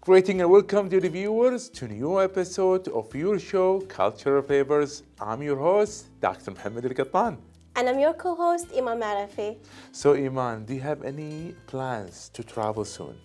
Greeting and welcome to the viewers to a new episode of your show, Cultural Flavors. I'm your host, Dr. Mohammad Al-Qattan. And I'm your co-host, Eman Marafie. So, Eman, do you have any plans to travel soon?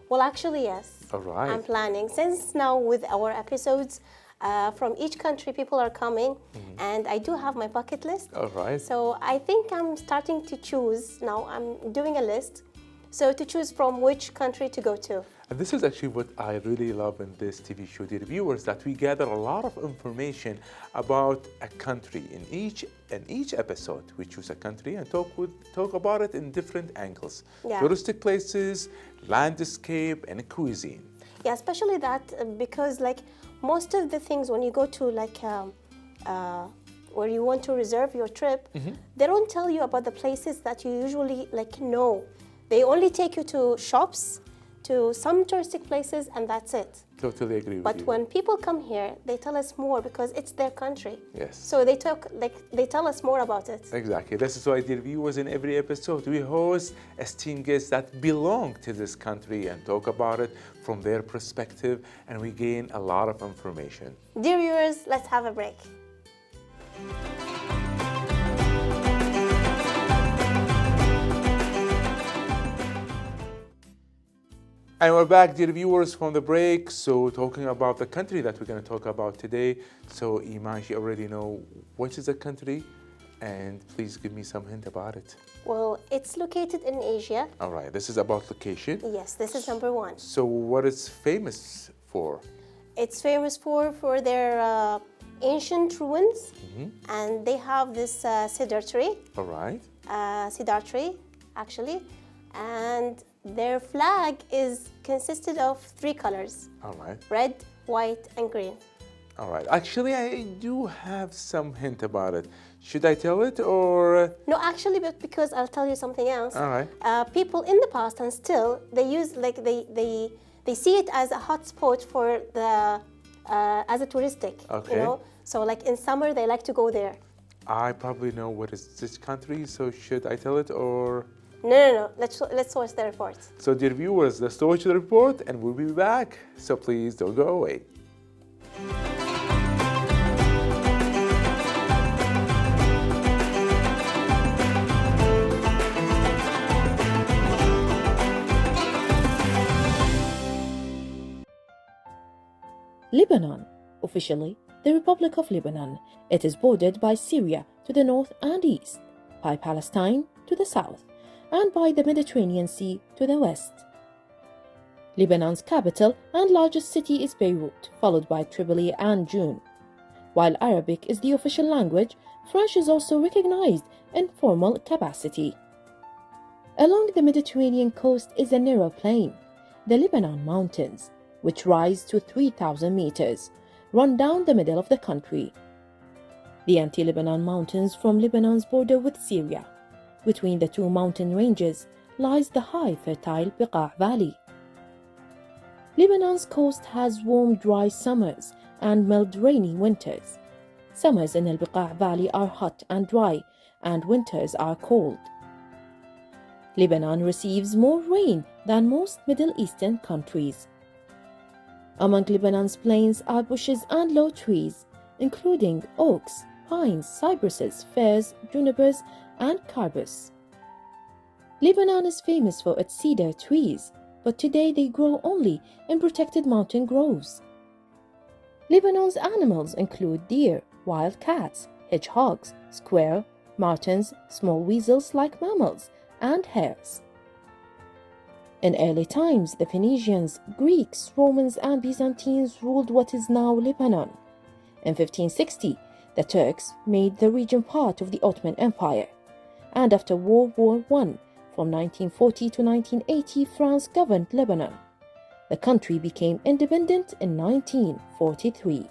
Well, actually, yes. All right. I'm planning. Since now with our episodes from each country, people are coming, and I do have my bucket list. All right. So I think I'm starting to choose. Now I'm doing a list. So to choose from which country to go to. And this is actually what I really love in this TV show, dear viewers, that we gather a lot of information about a country. In each episode, we choose a country and talk about it in different angles. Yeah. Touristic places, landscape, and cuisine. Yeah, especially that because like most of the things when you go to like where you want to reserve your trip, they don't tell you about the places that you usually like know. They only take you to shops, to some touristic places, and that's it. Totally agree with you. But when people come here, they tell us more because it's their country. Yes. So they tell us more about it. Exactly. This is why, dear viewers, in every episode we host esteemed guests that belong to this country and talk about it from their perspective, and we gain a lot of information. Dear viewers, let's have a break. And we're back, dear viewers, from the break. So talking about the country that we're going to talk about today. So Iman, you already know what is the country, and please give me some hint about it. Well, it's located in Asia. All right, this is about location. Yes, this is number one. So what is famous for? It's famous for their ancient ruins, and they have this cedar tree. All right. Cedar tree, actually, and their flag consisted of 3 colors. All right. Red, white, and green. All right. Actually, I do have some hint about it. Should I tell it or? No, actually, but because I'll tell you something else. All right. People in the past and still they use like they see it as a hot spot for the as a touristic. Okay. You know, so like in summer they like to go there. I probably know what is this country. So should I tell it or? No. Let's watch the report. So, dear viewers, let's watch the report and we'll be back. So please don't go away. Lebanon, officially the Republic of Lebanon. It is bordered by Syria to the north and east, by Palestine to the south, and by the Mediterranean Sea to the west. Lebanon's capital and largest city is Beirut, followed by Tripoli and June. While Arabic is the official language, French is also recognized in formal capacity. Along the Mediterranean coast is a narrow plain, the Lebanon Mountains, which rise to 3,000 meters, run down the middle of the country. The anti-Lebanon Mountains form Lebanon's border with Syria. Between the 2 mountain ranges lies the high fertile Beqa' Valley. Lebanon's coast has warm dry summers and mild rainy winters. Summers in Al-Beqa' Valley are hot and dry, and winters are cold. Lebanon receives more rain than most Middle Eastern countries. Among Lebanon's plains are bushes and low trees, including oaks, pines, cypresses, firs, junipers, and carbus. Lebanon is famous for its cedar trees, but today they grow only in protected mountain groves. Lebanon's animals include deer, wild cats, hedgehogs, squirrel, martens, small weasels like mammals, and hares. In early times, the Phoenicians, Greeks, Romans, and Byzantines ruled what is now Lebanon. In 1560, the Turks made the region part of the Ottoman Empire. And after World War I, from 1940 to 1980, France governed Lebanon. The country became independent in 1943.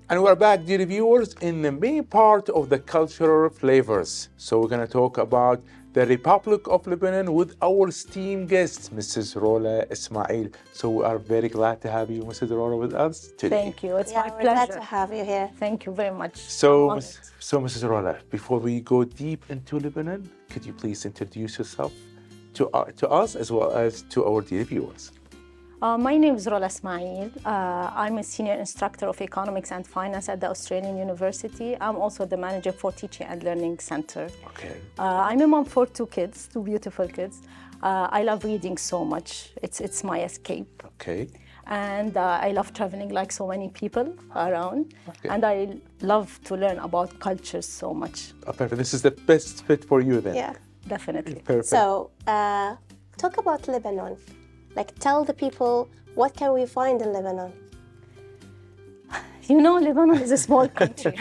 And we're back, dear viewers, in the main part of the cultural flavors. So we're going to talk about the Republic of Lebanon, with our esteemed guest, Mrs. Rola Ismail. So we are very glad to have you, Mrs. Rola, with us today. Thank you. It's Yeah, my we're glad pleasure. to have you here. Thank you very much. So, I'm honored. Mrs. Rola, before we go deep into Lebanon, could you please introduce yourself to us as well as to our dear viewers? My name is Rola Ismail. I'm a senior instructor of economics and finance at the Australian University. I'm also the manager for Teaching and Learning Center. Okay. I'm a mom for two kids, two beautiful kids. I love reading so much. It's my escape. Okay. And I love traveling like so many people around. Okay. And I love to learn about cultures so much. Oh, perfect. This is the best fit for you then. Yeah. Definitely. Perfect. So, talk about Lebanon. Like, tell the people, what can we find in Lebanon? You know, Lebanon is a small country.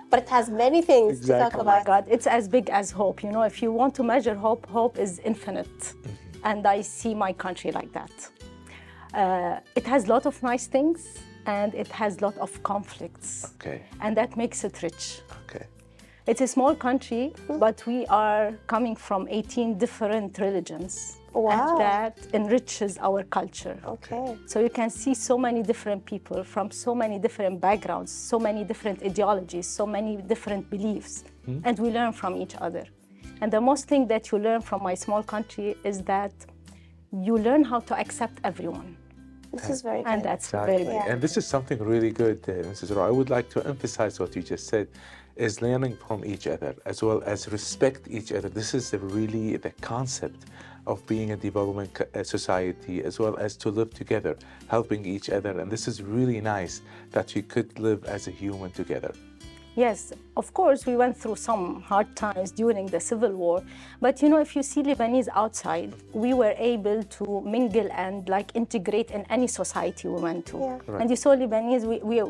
But it has many things to talk Exactly. Oh my about. God, it's as big as hope. You know, if you want to measure hope, hope is infinite. And I see my country like that. It has a lot of nice things and it has a lot of conflicts. Okay. And that makes it rich. Okay. It's a small country, but we are coming from 18 different religions. Wow. And that enriches our culture. Okay. So you can see so many different people from so many different backgrounds, so many different ideologies, so many different beliefs, and we learn from each other. And the most thing that you learn from my small country is that you learn how to accept everyone, This is very and good. that's Exactly. very And this is something really good, Mrs. Rola. I would like to emphasize what you just said, is learning from each other as well as respect each other. This is really the concept of being a development society, as well as to live together, helping each other. And this is really nice that we could live as a human together. Yes, of course, we went through some hard times during the Civil War. But, you know, if you see Lebanese outside, we were able to mingle and like integrate in any society we went to. Yeah. Right. And you saw Lebanese,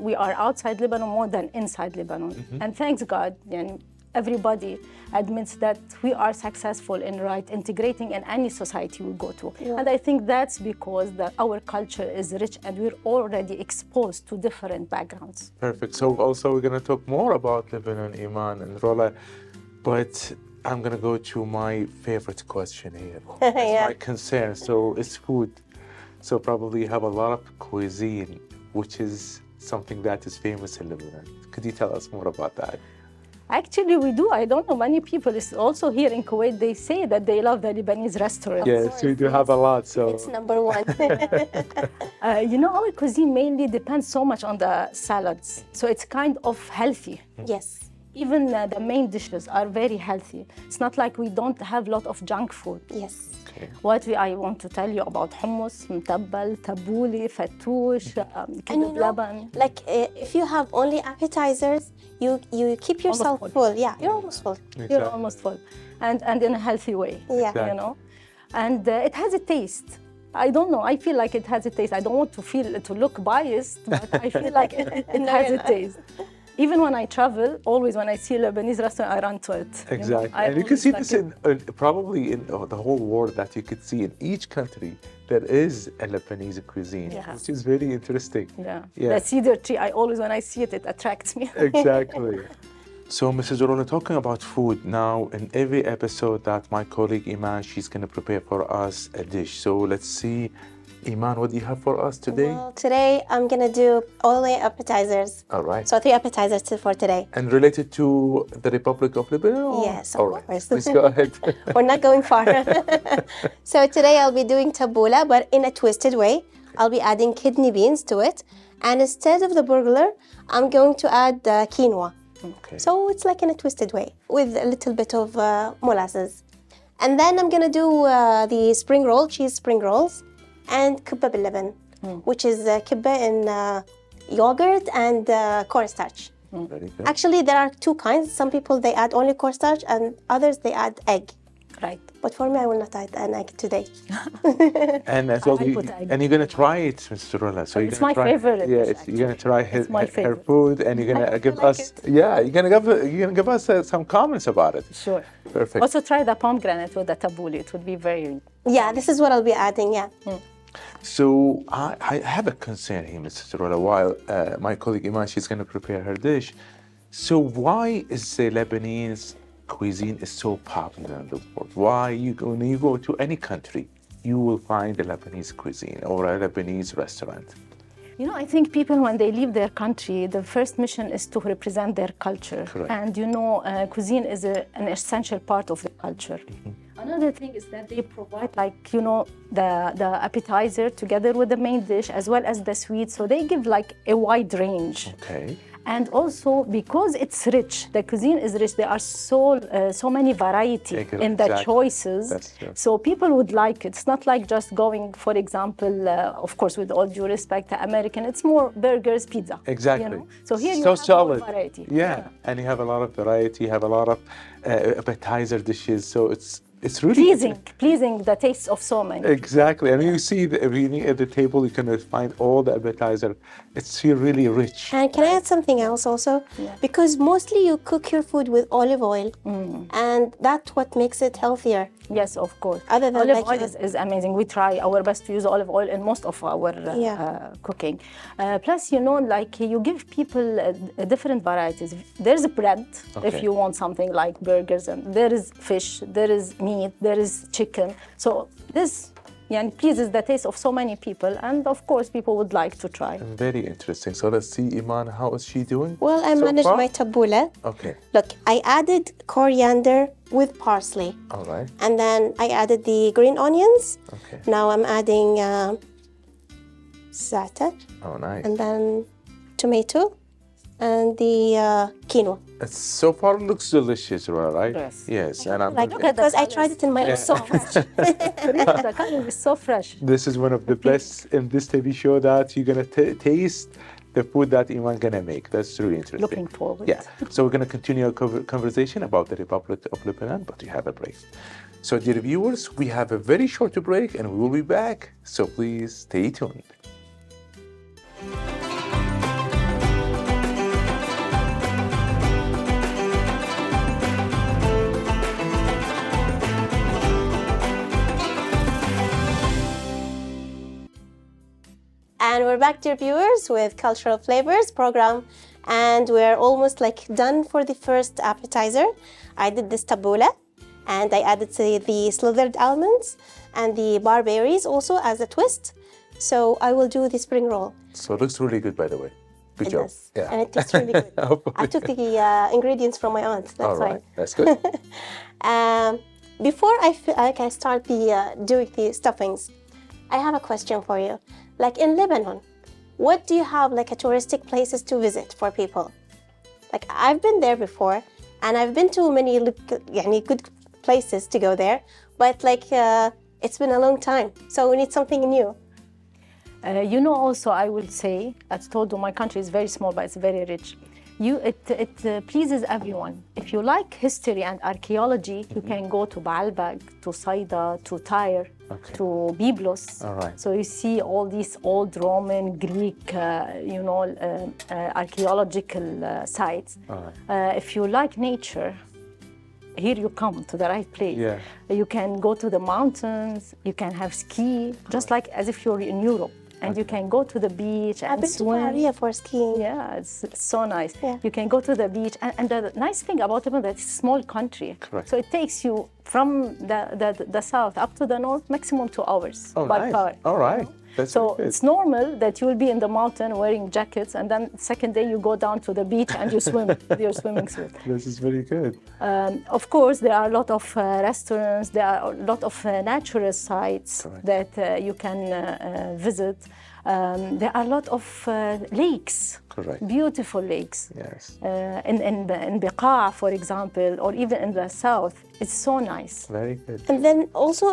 we are outside Lebanon more than inside Lebanon. And thanks God, and everybody admits that we are successful in integrating in any society we go to. Yeah. And I think that's because our culture is rich and we're already exposed to different backgrounds. Perfect. So also we're going to talk more about Lebanon, Eman and Rola, but I'm going to go to my favorite question here. Yeah. My concern. So it's food. So probably you have a lot of cuisine, which is something that is famous in Lebanon. Could you tell us more about that? Actually, we do. I don't know. Many people, it's also here in Kuwait, they say that they love the Lebanese restaurant. Yes, we do have a lot. So It's number one. You know, our cuisine mainly depends so much on the salads. So it's kind of healthy. Yes. Even the main dishes are very healthy. It's not like we don't have a lot of junk food. Yes. okay. I want to tell you about hummus, mtabbal, tabbouleh, fattoush, And kibab laban. like if you have only appetizers, you keep yourself full. full. Yeah, you're almost full. You're almost full. And in a healthy way, Yeah. Exactly. you know. And it has a taste. I don't know. I feel like it has a taste. I don't want to look biased, but I feel like it has a taste. Even when I travel, always when I see a Lebanese restaurant, I run to it. Exactly. I And you can always see like this it. probably in the whole world, that you could see in each country there is a Lebanese cuisine, Yeah. which is very interesting. Yeah. Yeah. The cedar tree, I always, when I see it, it attracts me. Exactly. So, Mrs. Rola, talking about food now, in every episode that my colleague Eman, she's going to prepare for us a dish. So let's see, Eman, what do you have for us today? Well, today I'm gonna do only appetizers. All right. So 3 appetizers for today. And related to the Republic of Lebanon? or- Yes, of All right. course. Please go ahead. We're not going far. So today I'll be doing tabbouleh, but in a twisted way. I'll be adding kidney beans to it. And instead of the burglar, I'm going to add quinoa. Okay. So it's like in a twisted way with a little bit of molasses. And then I'm gonna do the spring roll, cheese spring rolls, and kibba bil-laban, which is kibba in yogurt and cornstarch. Very good. Actually, there are 2 kinds. Some people, they add only cornstarch, and others, they add egg. Right. But for me, I will not add an egg today. And as well, I put egg. and you're gonna try it, Mr. Rola. So you're It's gonna my try, favorite Yeah, dish, you're gonna try my her favorite. food, and you're gonna give like us. Yeah, you're gonna give us some comments about it. Sure. Perfect. Also try the pomegranate with the tabbouleh. It would be very... Yeah, this is what I'll be adding, yeah. So I have a concern here, Mr. Rola. While my colleague Iman, she's gonna prepare her dish. So why is the Lebanese cuisine is so popular in the world? Why when you go to any country, you will find a Lebanese cuisine or a Lebanese restaurant? You know, I think people, when they leave their country, the first mission is to represent their culture. Correct. And you know, cuisine is an essential part of the culture. Another thing is that they provide, like, you know, the appetizer together with the main dish, as well as the sweet. So they give like a wide range. Okay. And also, because it's rich, the cuisine is rich, there are so many variety in the Exactly. choices. That's true. So people would like it. It's not like just going, for example, of course, with all due respect to American, it's more burgers, pizza. Exactly. You know? So here you So have solid. more variety. Yeah. And you have a lot of variety, you have a lot of appetizer dishes. So it's really Pleasing the taste of so many. Exactly. And you see, when you're at the table, you can find all the appetizer. It's really rich. And can I add something else also? Yeah. Because mostly you cook your food with olive oil, and that's what makes it healthier. Yes, of course. Other than olive like oil is amazing. We try our best to use olive oil in most of our cooking. Plus, you know, like you give people different varieties. There's bread, if you want something like burgers, and there is fish, there is meat, there is chicken. So this pleases the taste of so many people, and of course, people would like to try. Very interesting. So let's see, Iman, how is she doing? Well, I so managed far? my tabbouleh. Okay. Look, I added coriander with parsley. All right. And then I added the green onions. Okay. Now I'm adding za'atar, Oh, nice. and then tomato, and the quinoa. It so far looks delicious, right? Yes. Yes. And I'm Like, Look at the because I colors. tried it in my own sauce. The color is so fresh. This is one of the best in this TV show that you're gonna taste the food that Iman gonna make. That's really interesting. Looking forward. Yeah. So we're gonna continue our conversation about the Republic of Lebanon, but we have a break. So dear viewers, we have a very short break and we will be back. So please stay tuned. And we're back, dear viewers, with Cultural Flavors program, and we're almost like done for the first appetizer. I did this tabbouleh, and I added the slithered almonds and the barberries also as a twist. So I will do the spring roll. So it looks really good, by the way. Good It job. does. And it tastes really good. I took the ingredients from my aunt. That's All why. right. That's good. Before I start doing the stuffings, I have a question for you. Like in Lebanon, what do you have like a touristic places to visit for people? Like I've been there before, and I've been to many good places to go there, but like it's been a long time, so we need something new. You know, also I will say, as told you, my country is very small, but it's very rich. It pleases everyone. If you like history and archaeology, you can go to Baalbek, to Saida, to Tyre, to Byblos. All right. So you see all these old Roman, Greek, archaeological sites. All right. If you like nature, here you come to the right place. Yeah. You can go to the mountains, you can have ski, just like as if you're in Europe. And you can go to the beach and I've been swim. to Paris for skiing. Yeah, it's so nice. Yeah. You can go to the beach. And the nice thing about Lebanon, that it's a small country. Correct. So it takes you from the south up to the north, maximum 2 hours Oh, by nice. car. All right. That's So really good. it's normal that you will be in the mountain wearing jackets, and then second day you go down to the beach and you swim with your swimming suit. This is very good. Of course, there are a lot of restaurants, there are a lot of natural sites Correct. that you can visit. There are a lot of lakes, Correct. beautiful lakes. Yes. In Beqa, for example, or even in the south, it's so nice. Very good. And then also,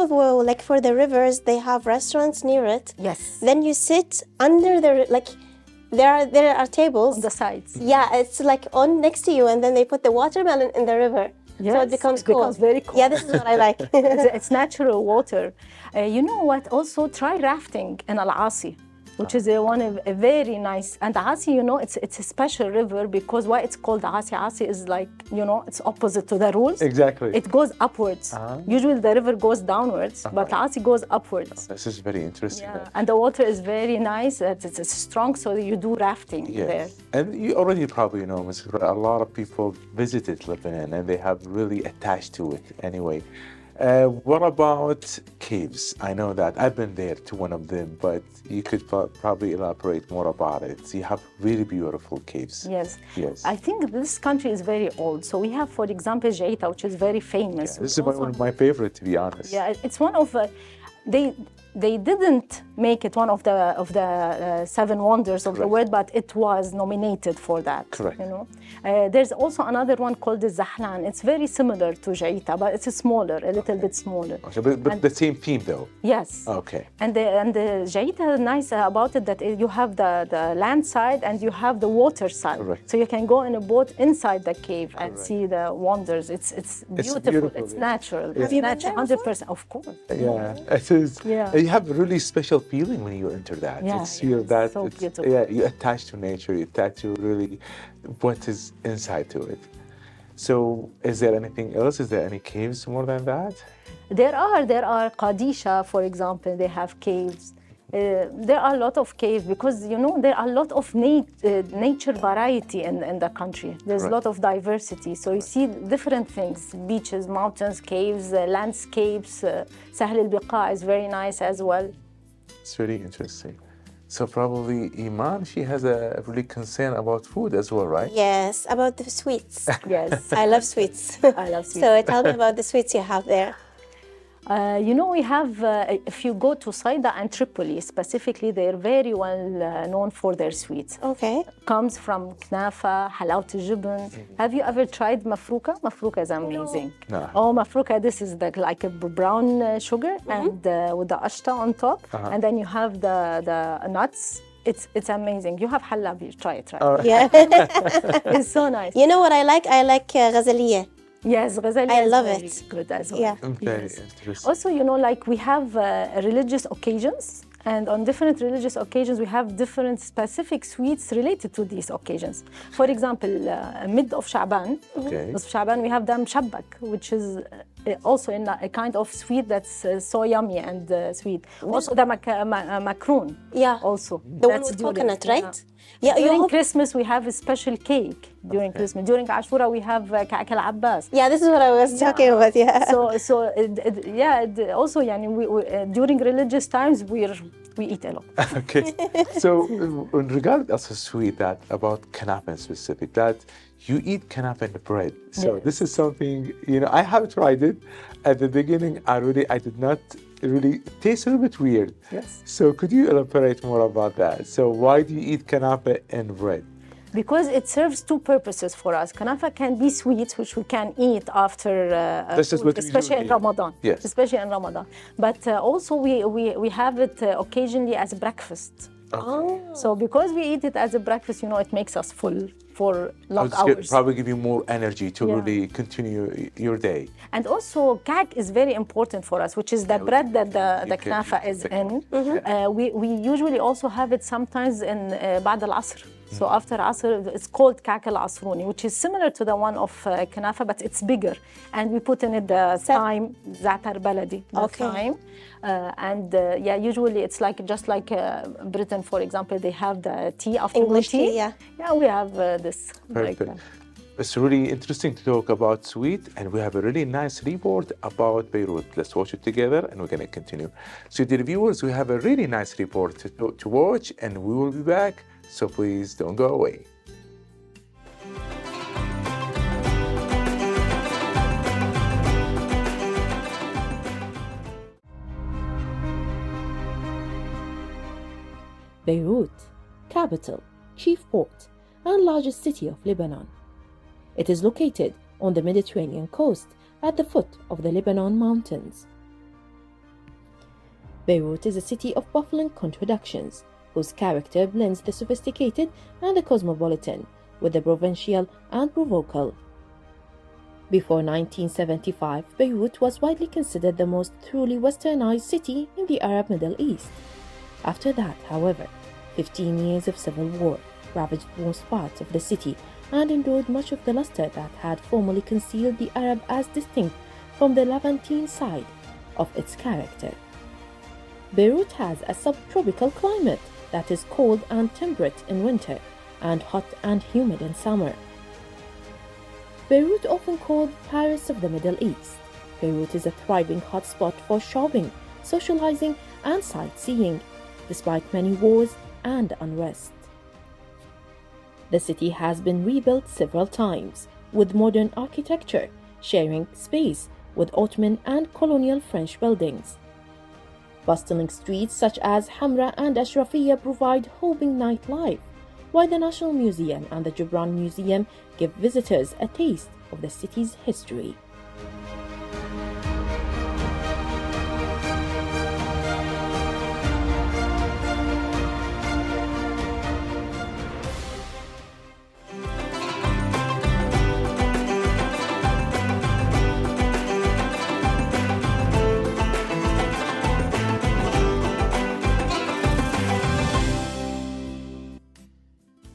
like for the rivers, they have restaurants near it. Yes, Then you sit under there are tables on the sides. Yeah, it's like on next to you, and then they put the watermelon in the river. So Yes, it becomes it cool. becomes very cool. Yeah, this is what I like. It's natural water. You know what? Also, try rafting in Al-Asi. which is a very nice. And Asi, you know, it's a special river because why it's called Asi. Asi is like, you know, it's opposite to the rules. Exactly. It goes upwards. Usually the river goes downwards, but Asi goes upwards. This is very interesting. Yeah. And the water is very nice. It's strong, so you do rafting there. And you already probably know, Ms. Rola, a lot of people visited Lebanon and they have really attached to it anyway. What about caves? I know that I've been there to one of them, but you could probably elaborate more about it. So you have really beautiful caves. Yes. Yes. I think this country is very old. So we have, for example, Jaita, which is very famous. Yeah, this is one of my favorite, to be honest. Yeah, it's one of they didn't make it one of the seven wonders of the world, but it was nominated for that. Correct. You know, there's also another one called the Zahlan. It's very similar to Jaita, but it's smaller, a little bit smaller. Okay, but the same theme, though. Yes. Okay. And the Jaita nice about it that you have the land side and you have the water side. Correct. So you can go in a boat inside the cave and see the wonders. It's beautiful. It's natural. Yeah. It's natural. 100%. Of course. Yeah, it is. Yeah. You have a really special feeling when you enter that. Yeah, It's feel that so it's, beautiful. yeah, you attach to nature, you attach to really what is inside to it. So is there anything else? Is there any caves more than that? There are Qadisha, for example, they have caves. There are a lot of caves because, you know, there are a lot of nature variety in the country. There's a lot of diversity. So you see different things, beaches, mountains, caves, landscapes. Sahl al-Biqa is very nice as well. It's really interesting. So probably Eman, she has a really concern about food as well, right? Yes, about the sweets. Yes. I love sweets. I love sweets. So tell me about the sweets you have there. You know, we have, if you go to Saida and Tripoli specifically, they're very well known for their sweets. Okay. Comes from knafa, halawat al-jibn. Have you ever tried mafruka? Mafruka is amazing. No. Oh, mafruka, this is like a brown sugar and with the ashta on top. And then you have the nuts. It's amazing. You have halab, you try it, right? Yeah. It's so nice. You know what I like? I like ghazaliya. Yes, ghazali I is love very it. good as well. Yeah. Very Yes. interesting. Also, you know, like we have religious occasions, and on different religious occasions, we have different specific sweets related to these occasions. For example, mid of Sha'ban, we have the mshabbak, which is also in a kind of sweet that's so yummy and sweet. Also the macaroon. Yeah. Also. The one That's with during- coconut, right? Yeah, you during hope- Christmas, we have a special cake during Christmas. During Ashura, we have ka'ak al-Abbas. Yeah, this is what I was talking about. Yeah. Also, yani, during religious times, we eat a lot. Okay. So in regard also sweet that about kanafa in specific, that you eat kanafa in the bread. So this is something, you know, I have tried it. At the beginning, I did not really taste a little bit weird. Yes. So could you elaborate more about that? So why do you eat kanafa in bread? Because it serves two purposes for us. Kanafa can be sweet, which we can eat after This is food, what we especially do in here. Ramadan. Yes. Especially in Ramadan. But also we have it occasionally as breakfast. Oh. So because we eat it as a breakfast, you know, it makes us full for long It's hours. probably give you more energy to Yeah. really continue your day. And also, ka'ak is very important for us, which is the bread that the knafa is in. We usually also have it sometimes in بعد العصر. So after Asr, it's called ka'ak al-asruni, which is similar to the one of knafa, but it's bigger. And we put in it the thyme, za'atar baladi, the thyme. Usually it's like just like Britain, for example, they have the tea after English tea. tea, yeah. Yeah, we have this. Like Perfect. It's really interesting to talk about sweet, and we have a really nice report about Beirut. Let's watch it together, and we're going to continue. So, dear viewers, we have a really nice report to watch, and we will be back. So, please don't go away. Beirut, capital, chief port, and largest city of Lebanon. It is located on the Mediterranean coast at the foot of the Lebanon mountains. Beirut is a city of baffling contradictions, whose character blends the sophisticated and the cosmopolitan with the provincial and provocal. Before 1975, Beirut was widely considered the most truly westernized city in the Arab Middle East. After that, however, 15 years of civil war ravaged most parts of the city and endured much of the luster that had formerly concealed the Arab as distinct from the Levantine side of its character. Beirut has a subtropical climate that is cold and temperate in winter and hot and humid in summer. Beirut, often called Paris of the Middle East, Beirut is a thriving hotspot for shopping, socializing, and sightseeing, despite many wars and unrest. The city has been rebuilt several times, with modern architecture, sharing space with Ottoman and colonial French buildings. Bustling streets such as Hamra and Ashrafiyya provide hopping nightlife, while the National Museum and the Gibran Museum give visitors a taste of the city's history.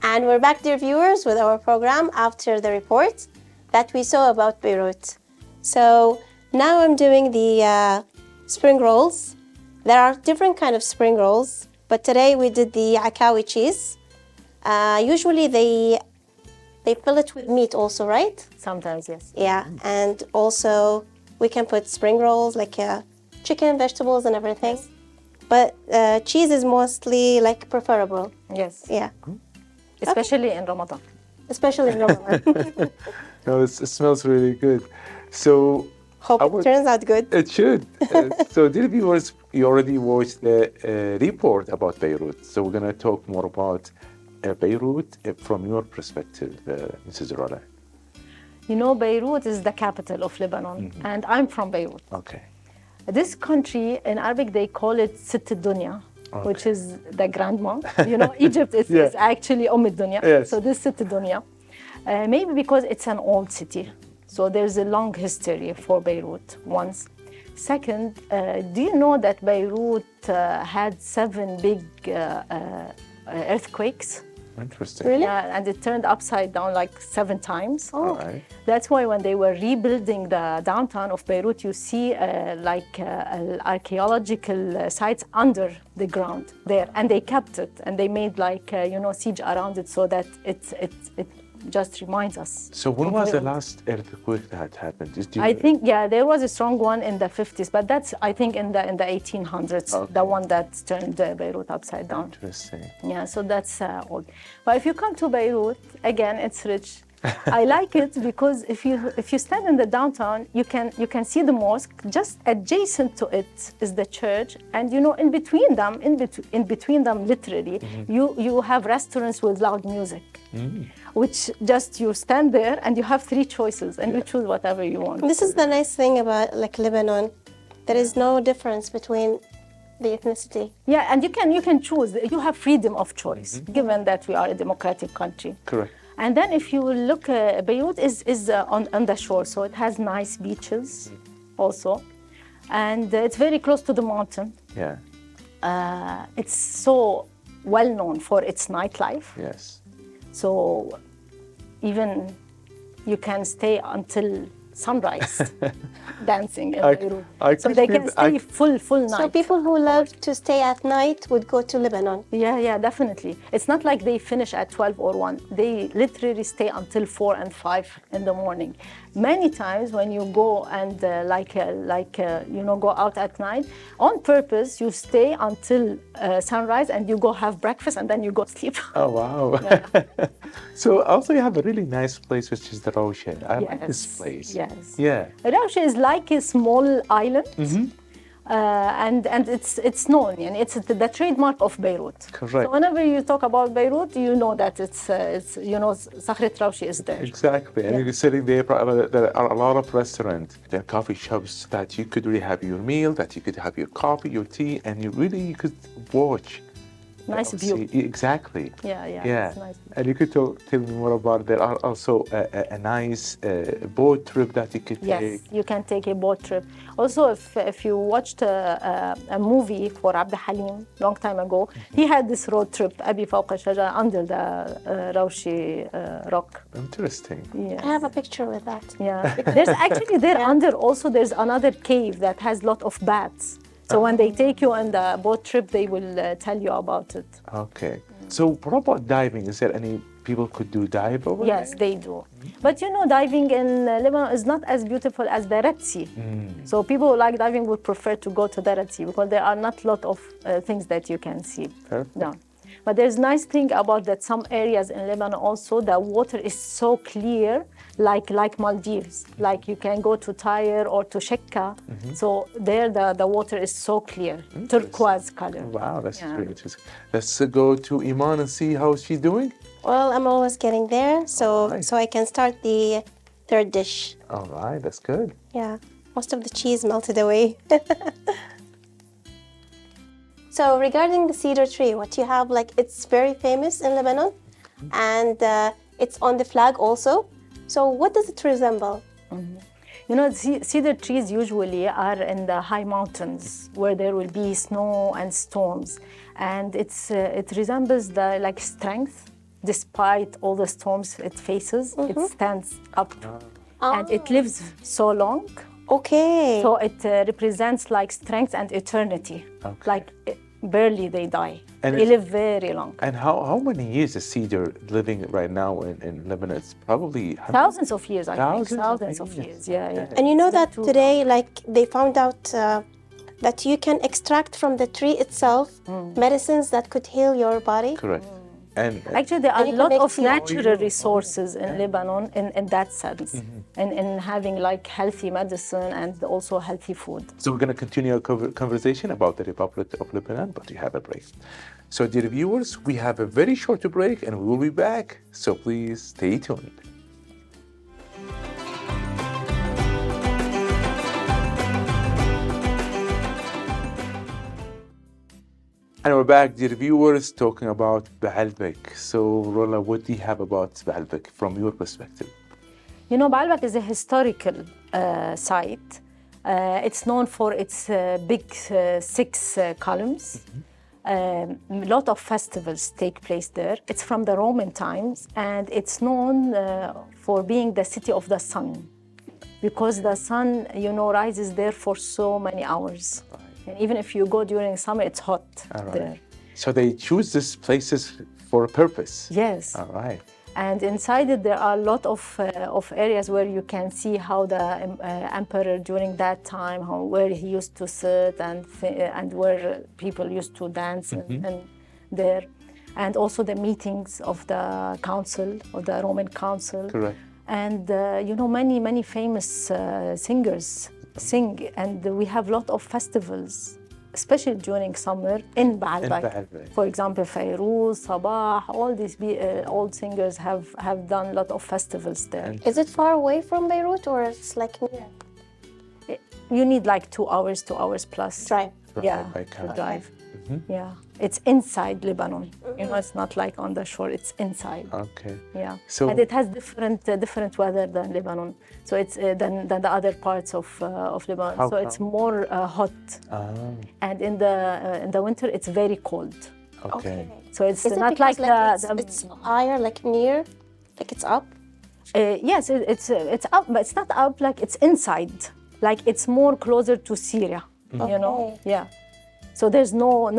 And we're back, dear viewers, with our program after the report that we saw about Beirut. So now I'm doing the spring rolls. There are different kind of spring rolls, but today we did the Akawi cheese. Usually they fill it with meat also, right? Sometimes, yes. Yeah, and also we can put spring rolls like chicken, vegetables, and everything. Yes. But cheese is mostly like preferable. Yes. Yeah, Especially in Ramadan. especially in Ramadan. No, it smells really good. So Hope it turns out good. it should. So, dear viewers, you already watched the report about Beirut. So we're going to talk more about Beirut from your perspective, Mrs. Rola. You know, Beirut is the capital of Lebanon, and I'm from Beirut. Okay. This country, in Arabic, they call it Sitt Dunya, which is the grandma. You know, Egypt is actually Dunya. Yes. So this Sitt Dunya. Maybe because it's an old city. So there's a long history for Beirut, once. Second, do you know that Beirut had 7 big earthquakes? Interesting. Really? Yeah, and it turned upside down like 7 times. All right. That's why when they were rebuilding the downtown of Beirut, you see archaeological sites under the ground there, and they kept it, and they made siege around it so that it just reminds us. So when was the last earthquake that happened? I think there was a strong one in the 50s, but that's I think in the 1800s, the one that turned Beirut upside down. Interesting. Yeah, so that's old. But if you come to Beirut, again, it's rich. I like it because if you stand in the downtown, you can see the mosque. Just adjacent to it is the church, and in between them, literally, you have restaurants with loud music, which just you stand there and you have 3 choices and you choose whatever you want. This is the nice thing about Lebanon. There is no difference between the ethnicity. Yeah, and you can choose. You have freedom of choice, given that we are a democratic country. Correct. And then if you look, Beirut is on the shore, so it has nice beaches also. And it's very close to the mountain. Yeah. It's so well known for its nightlife. Yes. So even you can stay until sunrise dancing in Beirut. So they can stay full night. So people who love to stay at night would go to Lebanon. Yeah, definitely. It's not like they finish at 12 or 1. They literally stay until 4 and 5 in the morning. Many times when you go and go out at night, on purpose, you stay until sunrise and you go have breakfast and then you go sleep. Oh, wow. Yeah. So also you have a really nice place, which is the Rosha. I like this place. Yes. Yeah. Rosha is like a small island. And it's known, and it's the trademark of Beirut. Correct. So whenever you talk about Beirut, you know that it's Sakhret Raushi is there. Exactly, and you're sitting there. There are a lot of restaurants and coffee shops that you could really have your meal, that you could have your coffee, your tea, and you could watch Nice view. Exactly. Yeah. It's nice. And you could tell me more about, there are also a nice boat trip that you could take. Yes, you can take a boat trip. Also, if you watched a movie for Abd Halim long time ago, he had this road trip, Abi فوق الشجرة, under the Raushi rock. Interesting. Yeah. I have a picture with that. Yeah. There's actually under also there's another cave that has a lot of bats. So when they take you on the boat trip, they will tell you about it. Okay. So what about diving? Is there any people could do dive over there? Yes, they do. But you know, diving in Lebanon is not as beautiful as the Red Sea. So people who like diving would prefer to go to the Red Sea because there are not a lot of things that you can see. Perfect. No. But there's a nice thing about that some areas in Lebanon also, the water is so clear, like Maldives. Like you can go to Tyre or to Shekka. So there the water is so clear, turquoise color. Wow, that's very interesting. Let's go to Eman and see how she's doing. Well, I'm always getting there, so Alright. so I can start the third dish. All right, that's good. Yeah, most of the cheese melted away. So regarding the cedar tree, what you have, like, it's very famous in Lebanon, and it's on the flag also. So what does it resemble? You know, cedar trees usually are in the high mountains where there will be snow and storms, and it resembles the like strength. Despite all the storms it faces, it stands up, and it lives so long. Okay. So it represents like strength and eternity. Okay. Like barely they die. And They live very long. And how many years is cedar living right now in Lebanon? It's probably Thousands of years, I think. Thousands of Thousands of years. years. Yeah. And you know that Too- today, like, they found out that you can extract from the tree itself medicines that could heal your body. correct. And Actually, there are you a can lot make of tea. natural resources in Lebanon in that sense, and in having like healthy medicine and also healthy food. so we're going to continue our conversation about the Republic of Lebanon, but we have a break. So dear viewers, we have a very short break and we will be back. So please stay tuned. And we're back, dear viewers, talking about Baalbek. So, Rola, what do you have about Baalbek from your perspective? You know, Baalbek is a historical site. It's known for its big six columns. A lot of festivals take place there. It's from the Roman times, and it's known for being the city of the sun, because the sun, you know, rises there for so many hours. And even if you go during summer, it's hot there. So they choose these places for a purpose. Yes. All right. And inside it, there are a lot of areas where you can see how the emperor during that time, where he used to sit, and where people used to dance and there. And also the meetings of the council, of the Roman council. Correct. And, you know, many famous singers sing, and we have a lot of festivals, especially during summer in Baalbek. Baalbek. For example, Fairuz, Sabah, all these old singers have done a lot of festivals there. Is it far away from Beirut, or it's like near? You need like 2 hours plus. Drive. Yeah, By to car. drive. Yeah, it's inside Lebanon. You know, it's not like on the shore. It's inside. Okay. Yeah, So- and it has different weather than Lebanon. So it's than the other parts of Lebanon. How So it's come? more hot, and in the winter it's very cold. Okay. So it's Is it not because, like it's higher, like near, like it's up? Yes, it's up, but it's not up. Like it's inside. Like it's more closer to Syria. You know. Okay. Yeah. So there's no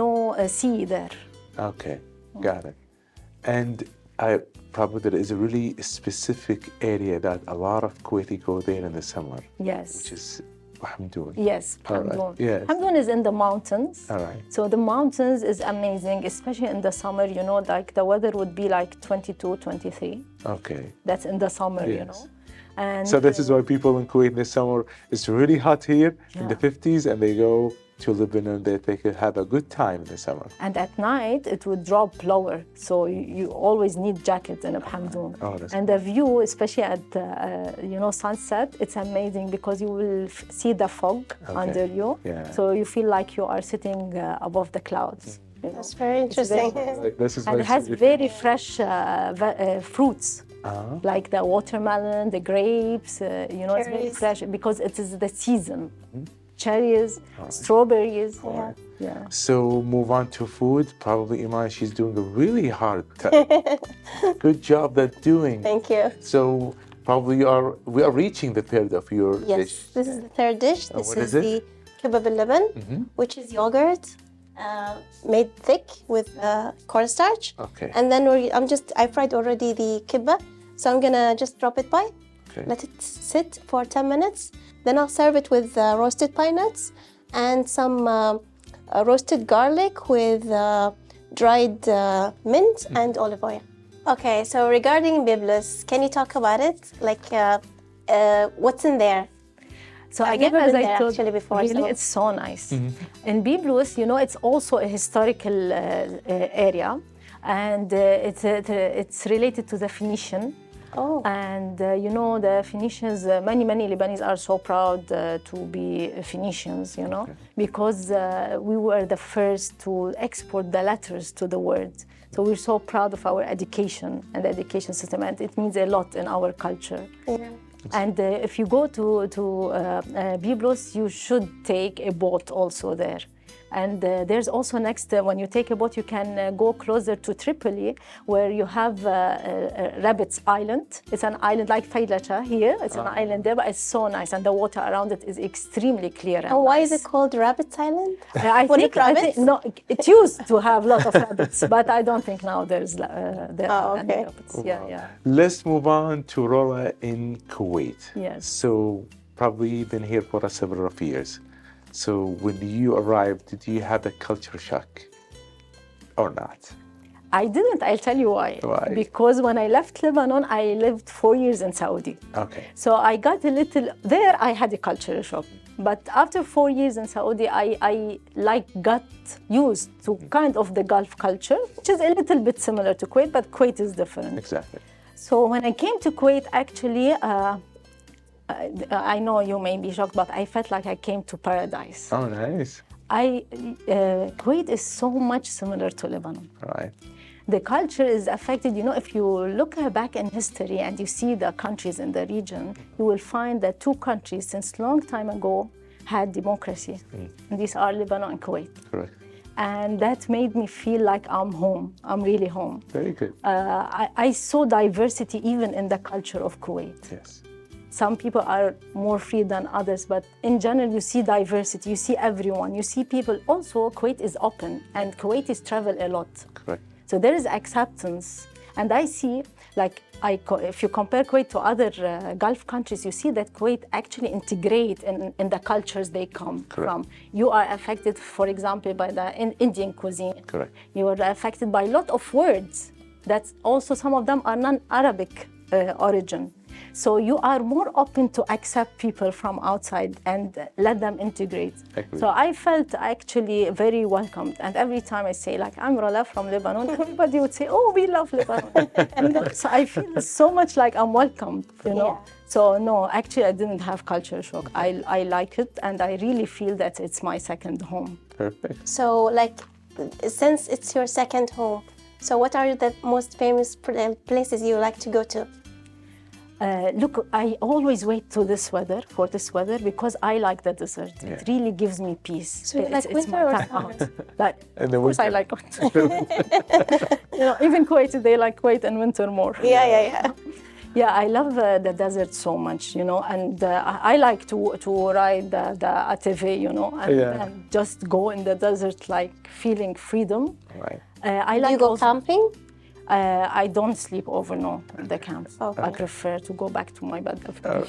sea there. Okay. Got it. And probably there is a really specific area that a lot of Kuwaiti go there in the summer, Yes. which is Hamdoun. Yes, All right, Hamdoun. yes. Hamdoun is in the mountains. All right. So the mountains is amazing, especially in the summer, you know, like the weather would be like 22, 23. Okay. That's in the summer, you Yes. know. And So this is why people in Kuwait in the summer, it's really hot here in the Yeah. 50s, and they go to Lebanon, they can have a good time in the summer. And at night, it would drop lower. So you always need jackets in Hamdoun. Oh, that's and the view, especially at, sunset, it's amazing because you will see the fog under you. Yeah. So you feel like you are sitting above the clouds. That's very interesting. This is And very it has significant. very fresh fruits, like the watermelon, the grapes. It's very Cherries. fresh because it is the season. Cherries, strawberries. Yeah. So move on to food. Probably Iman, she's doing a really hard good job that doing. Thank you. So probably we are reaching the third of your Yes, dish. this is the third dish. This what is is it? the kebab al-laban, which is yogurt made thick with cornstarch. Okay. And then I fried already the kibba, so I'm gonna just drop it by. Okay. Let it sit for 10 minutes. Then I'll serve it with roasted pine nuts and some roasted garlic with dried mint and olive oil. Okay, so regarding biblos, can you talk about it? Like, what's in there? So I've again, never as been I there told actually before, really, so- it's so nice. In Byblos, it's also a historical area, and it's related to the Phoenician. Oh. And the Phoenicians, many Lebanese are so proud to be Phoenicians, because we were the first to export the letters to the world. So we're so proud of our education and the education system, and it means a lot in our culture. Yeah. And if you go to Byblos, you should take a boat also there. And there's also next, when you take a boat, you can go closer to Tripoli, where you have Rabbit's Island. It's an island like Faylacha here. It's an island there, but it's so nice. And the water around it is extremely clear. And why is it called Rabbit's Island? I Full of think rabbits? no, it used to have a lot of rabbits, but I don't think now there's there are any okay. rabbits. Yeah. Let's move on to Rola in Kuwait. Yes. So probably you've been here for several of years. So when you arrived, did you have a culture shock or not? I didn't. I'll tell you why. Why? Because when I left Lebanon, I lived 4 years in Saudi. Okay. So I got a little, there I had a culture shock. But after 4 years in Saudi, I got used to kind of the Gulf culture, which is a little bit similar to Kuwait, but Kuwait is different. Exactly. So when I came to Kuwait, actually, I know you may be shocked, but I felt like I came to paradise. Oh, nice. Kuwait is so much similar to Lebanon. Right. The culture is affected, if you look back in history and you see the countries in the region, you will find that two countries since long time ago had democracy. And these are Lebanon and Kuwait. Correct. And that made me feel like I'm home. I'm really home. Very good. I saw diversity even in the culture of Kuwait. Yes. Some people are more free than others, but in general, you see diversity, you see everyone, you see people. Also, Kuwait is open, and Kuwaitis travel a lot. Correct. So there is acceptance. And I see, if you compare Kuwait to other Gulf countries, you see that Kuwait actually integrate in the cultures they come from. You are affected, for example, by the Indian cuisine. Correct. You are affected by a lot of words. That's also, some of them are non-Arabic origin. So you are more open to accept people from outside and let them integrate. So I felt actually very welcomed. And every time I say, I'm Rola from Lebanon, everybody would say, oh, we love Lebanon. So I feel so much like I'm welcomed, Yeah. So no, actually I didn't have culture shock. I like it, and I really feel that it's my second home. Perfect. So, since it's your second home, so what are the most famous places you like to go to? Look, I always wait for this weather because I like the desert. Yeah. It really gives me peace. So you like winter or summer? And the of course, I winter. like winter. Even Kuwait, they like Kuwait and winter more. Yeah. Yeah, I love the desert so much, and I like to ride the ATV, and just go in the desert, feeling freedom. Right. I Do like you go also- camping? I don't sleep over, in the camp. Okay. I prefer to go back to my bed after.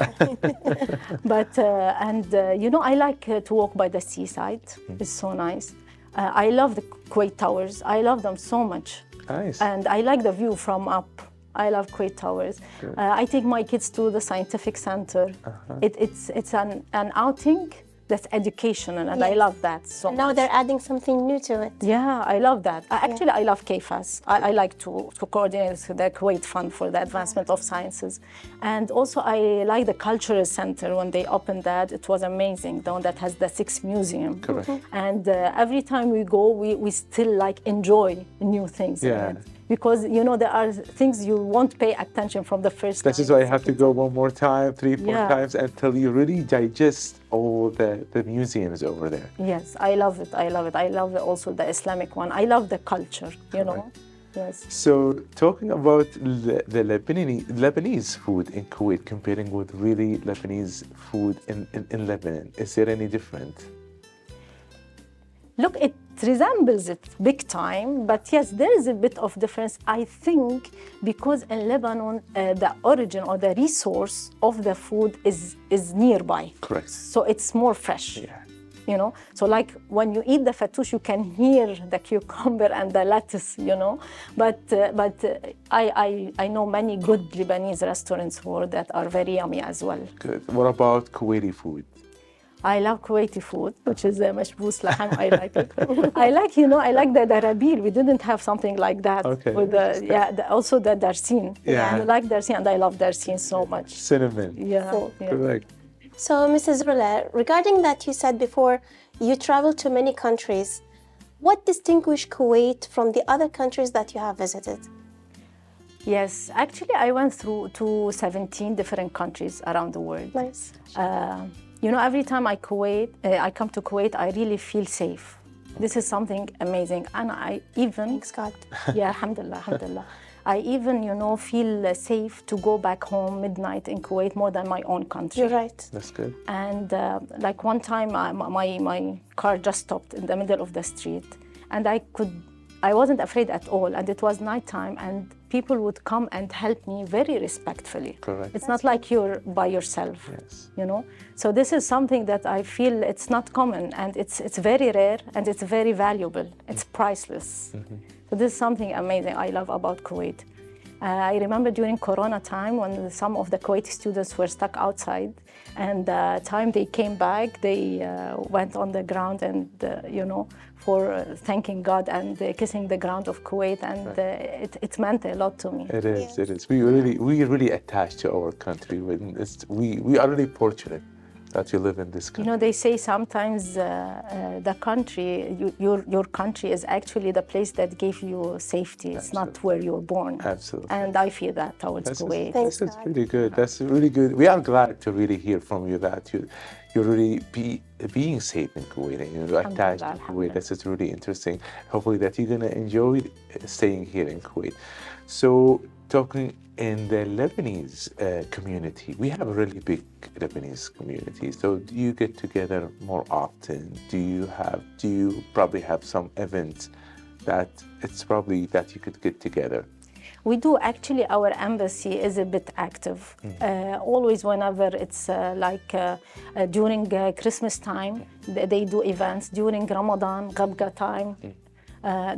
But, I like to walk by the seaside. It's so nice. I love the Kuwait Towers. I love them so much. Nice. And I like the view from up. I love Kuwait Towers. I take my kids to the scientific center. It's an outing that's educational, and I love that so And now much. they're adding something new to it. Yeah, I love that. Actually, I love KFAS. I like to coordinate the Kuwait Fund for the Advancement of Sciences. And also, I like the Cultural Center when they opened that. It was amazing, the one that has the 6 museum. Correct. And every time we go, we still like enjoy new things. Yeah. In it. Because, you know, there are things you won't pay attention from the first This time. is why I have to go one more time, 3, 4 Yeah. times, until you really digest all the museums over there. Yes, I love it. I love it. I love also the Islamic one. I love the culture, you know. Yes. So, talking about the Lebanese food in Kuwait, comparing with really Lebanese food in Lebanon, is there any different? Look, it resembles it big time, but yes, there is a bit of difference. I think because in Lebanon, the origin or the resource of the food is nearby. Correct. So it's more fresh. Yeah. You know, so like when you eat the fattoush, you can hear the cucumber and the lettuce, you know. But I know many good Lebanese restaurants that are very yummy as well. Good. What about Kuwaiti food? I love Kuwaiti food, which is mashbous lahm. I like it. I like the darabil. We didn't have something like that. Okay. With also the darsin. Yeah. I like darsin, and I love darsin so much. Cinnamon. Yeah. Yeah. Correct. So, Mrs. Rola, regarding that, you said before you travel to many countries. What distinguishes Kuwait from the other countries that you have visited? Yes, actually, I went through to 17 different countries around the world. Nice. You know, every time I come to Kuwait, I really feel safe. This is something amazing, and I even Thanks God. yeah, alhamdulillah, alhamdulillah. I even, you know, feel safe to go back home midnight in Kuwait more than my own country. You're right. That's good. And like one time, my car just stopped in the middle of the street, and I wasn't afraid at all. And it was nighttime, and people would come and help me very respectfully. Correct. It's not like you're by yourself. Yes. You know. So this is something that I feel it's not common, and it's very rare, and it's very valuable. It's priceless. So this is something amazing I love about Kuwait. I remember during Corona time when some of the Kuwaiti students were stuck outside, and the time they came back, they went on the ground and, you know, for thanking God and kissing the ground of Kuwait, and it meant a lot to me. It is. It is. We really attached to our country. We are really fortunate that you live in this country. You know, they say sometimes the country, your country is actually the place that gave you safety. It's not where you were born. Absolutely. And I feel that towards Kuwait. This is really good. That's really good. We are glad to really hear from you that you're really being safe in Kuwait and you're attached to Kuwait. This is really interesting. Hopefully that you're going to enjoy staying here in Kuwait. So talking in the Lebanese community, we have a really big Lebanese community. So do you get together more often? Do you probably have some events that it's probably that you could get together? We do. Actually, our embassy is a bit active. Always whenever it's during Christmas time, they do events. During Ramadan, Ghabga time.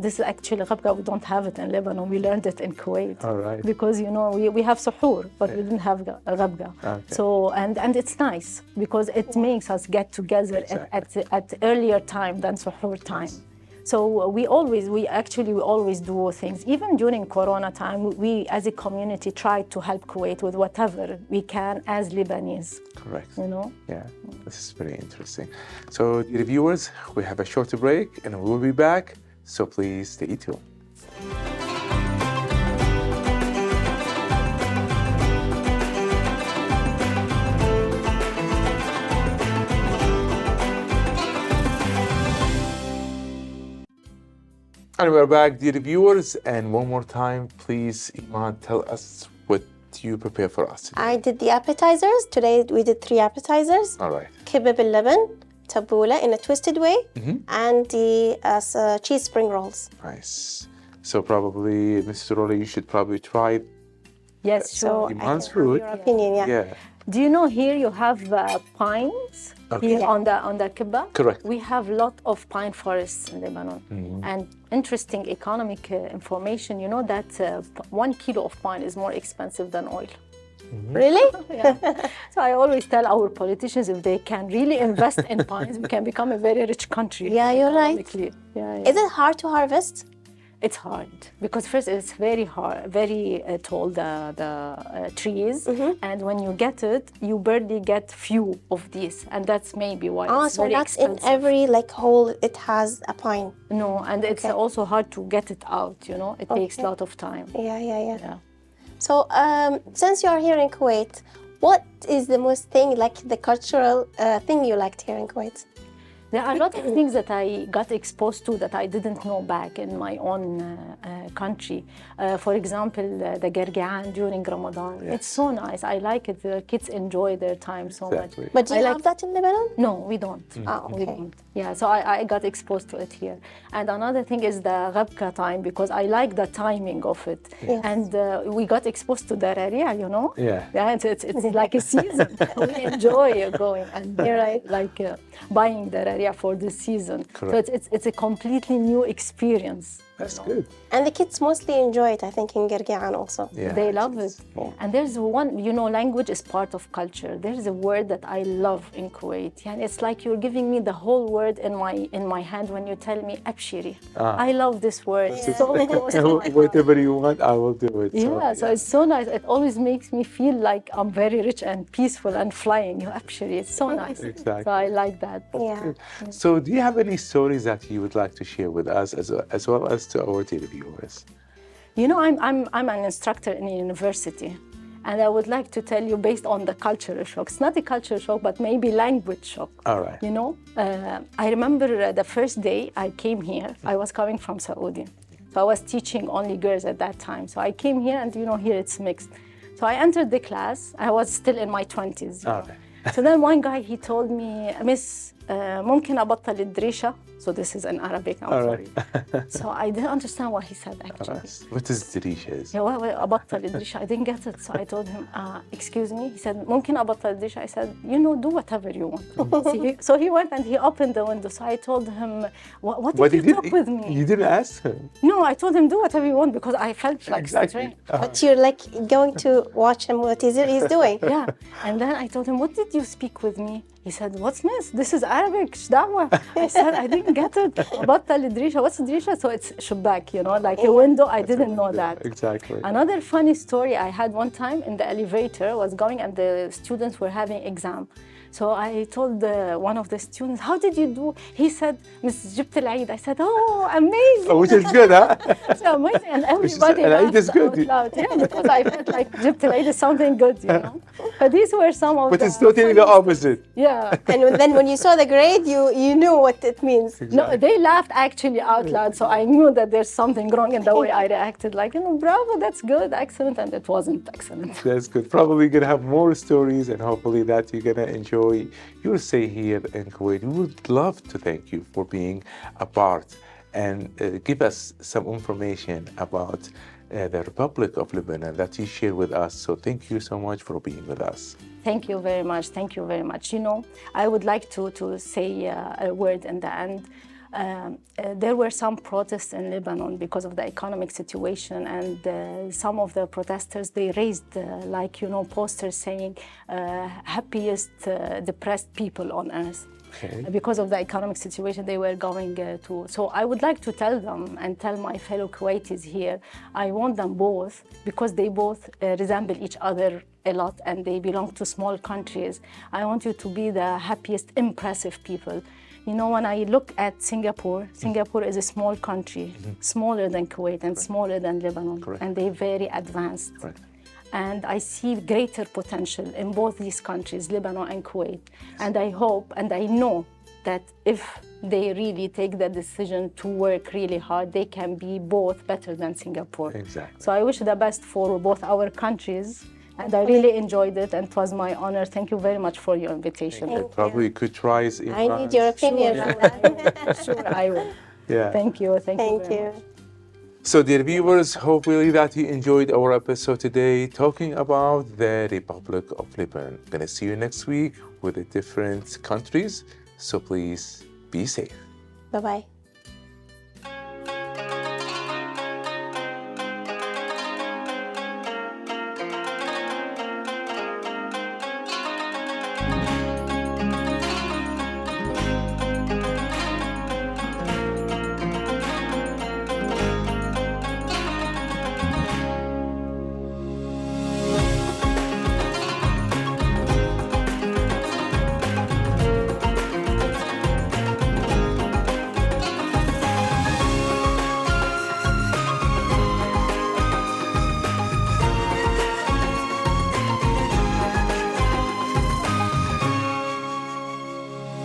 This is actually Ghabga, we don't have it in Lebanon. We learned it in Kuwait. All right. Because, you know, we have suhoor, but we didn't have Ghabga. Okay. So, and it's nice because it makes us get together at earlier time than suhoor time. So we always do things. Even during Corona time, we as a community try to help Kuwait with whatever we can as Lebanese. Correct. You know? Yeah, this is very interesting. So, dear viewers, we have a short break and we will be back. So please stay tuned. And we're back, dear viewers, and one more time, please, Eman, tell us what you prepare for us today. I did the appetizers. Today we did 3 appetizers. All right. Kebab al-Laban, tabbouleh in a twisted way, and the cheese spring rolls. Nice. So probably, Mrs. Rola, you should probably try Yes, sure. Eman's food. Your opinion, yeah. Do you know here you have pines here on the kibbah? Correct. We have a lot of pine forests in Lebanon. And interesting economic information, you know that 1 kilo of pine is more expensive than oil. Really? Yeah. So I always tell our politicians if they can really invest in pines, we can become a very rich country. Yeah, you're right. economically. Yeah. Is it hard to harvest? It's hard because first it's very hard, very tall, the trees, and when you get it, you barely get few of these, and that's maybe why it's So very that's expensive. in every like hole it has a pine. No, and it's also hard to get it out. You know, it takes a lot of time. Yeah. So since you're here in Kuwait, what is the most thing, like the cultural thing you liked here in Kuwait? There are a lot of things that I got exposed to that I didn't know back in my own country. For example, the gargaan during Ramadan. Yes. It's so nice. I like it. The kids enjoy their time so Exactly. much. But do you have that in Lebanon? No, we don't. We Okay. don't. Yeah, so I got exposed to it here. And another thing is the ghabka time because I like the timing of it. Yes. And we got exposed to the raria, you know? Yeah. It's like a season. We enjoy going and buying the raria for the season. Correct. So it's a completely new experience. That's good. And the kids mostly enjoy it, I think, in Gargaan also. Yeah. They love it. And there's one, you know, language is part of culture. There's a word that I love in Kuwait. And it's like you're giving me the whole word in my hand when you tell me abshiri. I love this word. It's so close to my heart. Whatever you want, I will do it. Yeah, so it's so nice. It always makes me feel like I'm very rich and peaceful and flying. You know, abshiri. It's so nice. Exactly. So I like that. Yeah. So do you have any stories that you would like to share with us as well as to our televiewers? You know, I'm an instructor in a university, and I would like to tell you based on the cultural shock. It's not a cultural shock, but maybe language shock. All right. You know, I remember the first day I came here, I was coming from Saudi. So I was teaching only girls at that time. So I came here and, you know, here it's mixed. So I entered the class. I was still in my 20s. All right. So then one guy, he told me, Miss, ممكن أبطل الدريشة? So this is in Arabic, I'm sorry. So I didn't understand what he said actually. What is Dirisha? Yeah, أبطل الدريشة. I didn't get it. So I told him, excuse me. He said, ممكن أبطل الدريشة? I said, you know, do whatever you want. So he went and he opened the window. So I told him, what did you talk with me? You didn't ask him? No, I told him, do whatever you want because I felt like strange. But you're like going to watch him what he's doing. Yeah. And then I told him, what did you speak with me? He said, what's this? This is Arabic, شدعوة. I said, I didn't get it. بطل الدريشة. What's الدريشة? So it's شباك, you know, like a window. I didn't know that. Exactly. Another funny story I had one time in the elevator was going and the students were having exam. So I told one of the students, how did you do? He said, Miss جبت العيد. I said, oh, amazing. Oh, which is good, huh? So amazing. And everybody laughed is good. out loud. Yeah, because I felt like جبت العيد is something good, you know. But these were some of But the it's totally the opposite. Yeah. And then when you saw the grade, you knew what it means. No, they laughed actually out loud. So I knew that there's something wrong in the way I reacted. Like, you know, bravo, that's good, excellent. And it wasn't excellent. That's good. Probably going to have more stories and hopefully that you're going to enjoy your stay here in Kuwait. We would love to thank you for being a part and give us some information about the Republic of Lebanon that you share with us. So thank you so much for being with us. Thank you very much. Thank you very much. You know, I would like to say a word in the end. There were some protests in Lebanon because of the economic situation, and some of the protesters, they raised posters saying happiest depressed people on earth. Okay. Because of the economic situation they were going to. So I would like to tell them and tell my fellow Kuwaitis here, I want them both, because they both resemble each other a lot and they belong to small countries. I want you to be the happiest, impressive people. You know, when I look at Singapore, Singapore is a small country, smaller than Kuwait and smaller than Lebanon, and they're very advanced. Correct. And I see greater potential in both these countries, Lebanon and Kuwait. And I hope and I know that if they really take the decision to work really hard, they can be both better than Singapore. Exactly. So I wish the best for both our countries. And I really enjoyed it, and it was my honor. Thank you very much for your invitation. Probably could try. I need your opinion on that. Sure, I will. Yeah. Thank you. Thank you. Thank very you. much. So dear viewers, hopefully that you enjoyed our episode today talking about the Republic of Lebanon. Gonna see you next week with the different countries. So please be safe. Bye-bye.